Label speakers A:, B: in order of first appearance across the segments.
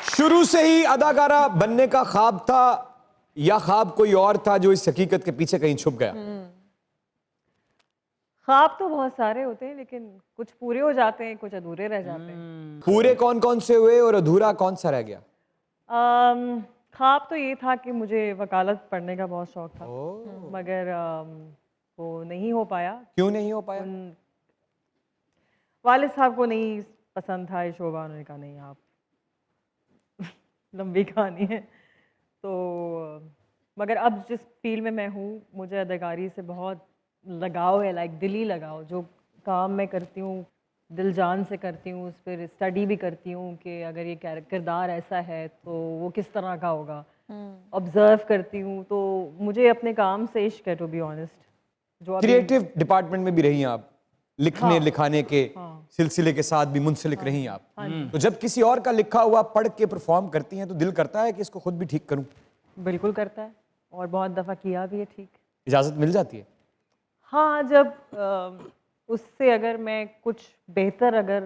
A: शुरू से ही अदाकारा बनने का ख्वाब था या ख्वाब कोई और था जो इस हकीकत के पीछे कहीं छुप गया?
B: ख्वाब तो बहुत सारे होते हैं लेकिन कुछ पूरे हो जाते हैं, कुछ अधूरे रह जाते हैं।
A: पूरे कौन कौन से हुए और अधूरा कौन सा रह गया?
B: ख्वाब तो ये था कि मुझे वकालत पढ़ने का बहुत शौक था, मगर वो नहीं हो पाया।
A: क्यों नहीं हो पाया?
B: वालिद साहब को नहीं पसंद था ये शोबा, उन्होंने कहा नहीं आप लंबी कहानी है। तो मगर अब जिस फील्ड में मैं हूँ मुझे अदाकारी से बहुत लगाव है, लाइक दिली लगाव। जो काम मैं करती हूँ दिल जान से करती हूँ, उस पर स्टडी भी करती हूँ कि अगर ये किरदार ऐसा है तो वो किस तरह का होगा। ऑब्जर्व करती हूँ, तो मुझे अपने काम से इश्क है, टू बी ऑनेस्ट। जो
A: क्रिएटिव डिपार्टमेंट में भी रही हैं आप, लिखने लिखाने के सिलसिले के साथ भी मुंसलिक रही आप। तो जब किसी और का लिखा हुआ पढ़ के परफॉर्म करती हैं तो दिल करता है कि इसको खुद भी ठीक करूं?
B: बिल्कुल करता है, और बहुत दफ़ा किया भी है ठीक।
A: इजाजत मिल जाती है?
B: हाँ, जब उससे अगर मैं कुछ बेहतर अगर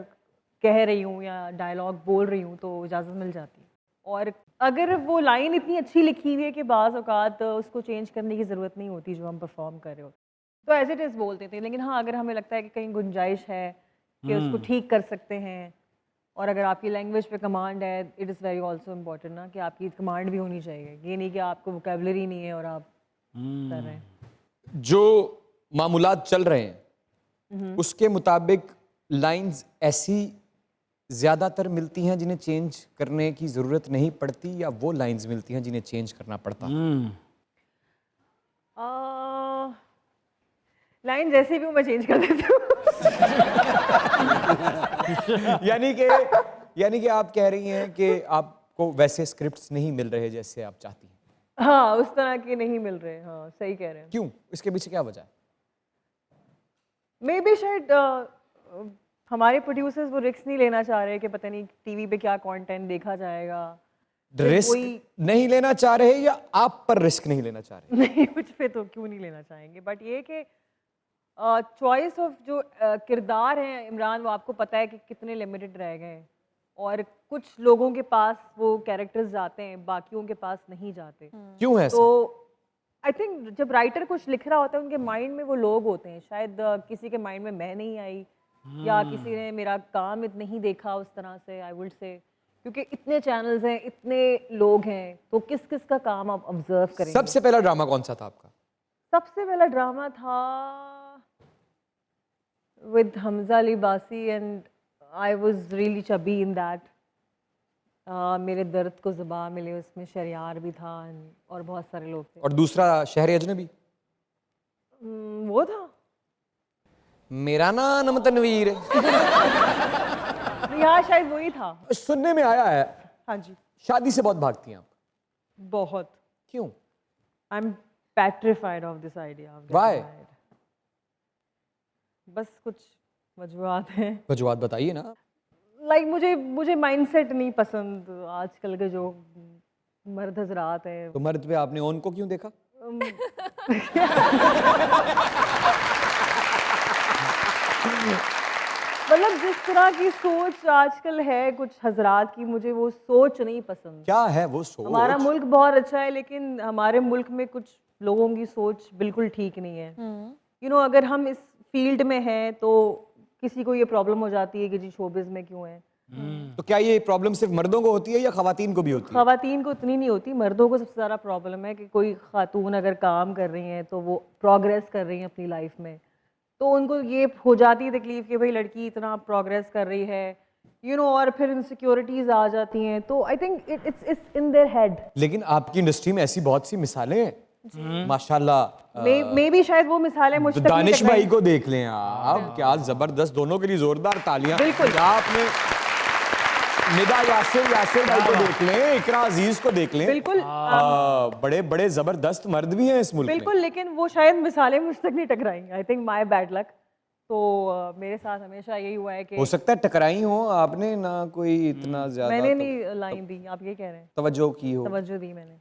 B: कह रही हूँ या डायलॉग बोल रही हूँ तो इजाज़त मिल जाती है। और अगर वो लाइन इतनी अच्छी लिखी हुई है कि बाज़ औक़ात उसको चेंज करने की ज़रूरत नहीं होती जो हम परफॉर्म कर रहे हो, तो एज़ इट इज़ बोल देते हैं। लेकिन हाँ, अगर हमें लगता है कि कहीं गुंजाइश है कि उसको ठीक कर सकते हैं, और अगर आपकी लैंग्वेज पे कमांड है, it is very also important ना कि आपकी कमांड भी होनी चाहिए। ये नहीं कि आपको वोकैबुलरी नहीं है और आप कर रहे हैं।
A: जो मामूलात चल रहे हैं उसके मुताबिक लाइंस ऐसी ज्यादातर मिलती हैं जिन्हें चेंज करने की जरूरत नहीं पड़ती, या वो लाइंस मिलती हैं जिन्हें चेंज करना पड़ता?
B: लाइन जैसी भी हूँ मैं चेंज कर देती हूँ।
A: यानी कि आप कह रही हैं कि आपको वैसे स्क्रिप्ट्स नहीं मिल रहे जैसे आप चाहती हैं?
B: हाँ, उस तरह के नहीं मिल रहे। हाँ, सही कह रहे हैं।
A: क्यों? इसके पीछे क्या वजह है?
B: मे बी शायद हमारे प्रोड्यूसर्स वो रिस्क नहीं लेना चाह रहे कि पता नहीं टीवी पे क्या कंटेंट देखा जाएगा।
A: रिस्क नहीं लेना चाह रहे या आप पर रिस्क नहीं लेना चाह रहे?
B: नहीं, कुछ पे तो क्यों नहीं लेना चाहेंगे, बट ये कि चॉइस ऑफ जो किरदार हैं इमरान, वो आपको पता है कि कितने लिमिटेड रह गए हैं, और कुछ लोगों के पास वो कैरेक्टर्स जाते हैं, बाकियों के पास नहीं जाते।
A: क्यों है ऐसा?
B: तो आई थिंक जब राइटर कुछ लिख रहा होता है उनके माइंड में वो लोग होते हैं। शायद किसी के माइंड में मैं नहीं आई, या किसी ने मेरा काम नहीं देखा उस तरह से, आई वुड से, क्योंकि इतने चैनल्स हैं, इतने लोग हैं, तो किस किस का काम आप ऑब्जर्व करेंगे।
A: सबसे पहला ड्रामा कौन सा था आपका?
B: सबसे पहला ड्रामा था with Hamza Ali Basi, and I was really chubby in that. मेरे दर्द को ज़ुबान मिले उसमें शरियार भी था, और बहुत सारे लोग थे।
A: और दूसरा शहर अजनबी?
B: वो था
A: मेरा नाम तनवीर।
B: हाँ, शायद वही था।
A: सुनने में आया है
B: हाँ जी,
A: शादी से बहुत भागती हैं आप।
B: बहुत।
A: क्यों?
B: I am petrified of this idea of getting
A: Why?
B: married. बस कुछ वजूहात हैं।
A: वजूहात बताइए ना।
B: लाइक मुझे माइंडसेट नहीं पसंद आजकल के जो मर्द हजरात हैं।
A: तो मर्द पे आपने ओन को क्यों देखा?
B: मतलब जिस तरह की सोच आजकल है कुछ हजरात की, मुझे वो सोच नहीं पसंद।
A: क्या है वो सोच?
B: हमारा मुल्क बहुत अच्छा है लेकिन हमारे मुल्क में कुछ लोगों की सोच बिल्कुल ठीक नहीं है। यू नो, अगर हम इस फील्ड में हैं तो किसी को ये प्रॉब्लम हो जाती है कि जी शोबिज़ में क्यों है।
A: तो क्या ये प्रॉब्लम सिर्फ मर्दों को होती है या खवातीन को भी होती है?
B: खवातीन को इतनी नहीं होती, मर्दों को सबसे ज़्यादा प्रॉब्लम है कि कोई खातून अगर काम कर रही हैं तो वो प्रोग्रेस कर रही हैं अपनी लाइफ में, तो उनको ये हो जाती है तकलीफ कि भाई लड़की इतना प्रोग्रेस कर रही है, यू नो, और फिर इनसिक्योरिटीज आ जाती हैं। तो I think it's in their head.
A: लेकिन आपकी इंडस्ट्री में ऐसी बहुत सी मिसालें हैं माशाल्लाह।
B: मे भी शायद वो मिसालें मुझ तक नहीं
A: दानिश
B: टकराई।
A: भाई को देख लें आप, क्या जबरदस्त, दोनों के लिए जोरदार तालियां।
B: बिल्कुल।
A: आपने निदा यासिर भाई को देख लें, इकरा अजीज को देख लें,
B: बिल्कुल।
A: बड़े बड़े जबरदस्त मर्द भी हैं इस मुल्क में।
B: बिल्कुल, लेकिन वो शायद मिसालें मुझ तक नहीं टकराई। I think my bad luck. तो मेरे साथ हमेशा यही हुआ है कि
A: हो सकता है टकराई हो आपने ना, कोई इतना ज्यादा
B: मैंने
A: तो
B: नहीं लाइन दी, आप ये कह रहे हैं।
A: तवज्जो की हो।
B: तवज्जो दी मैंने।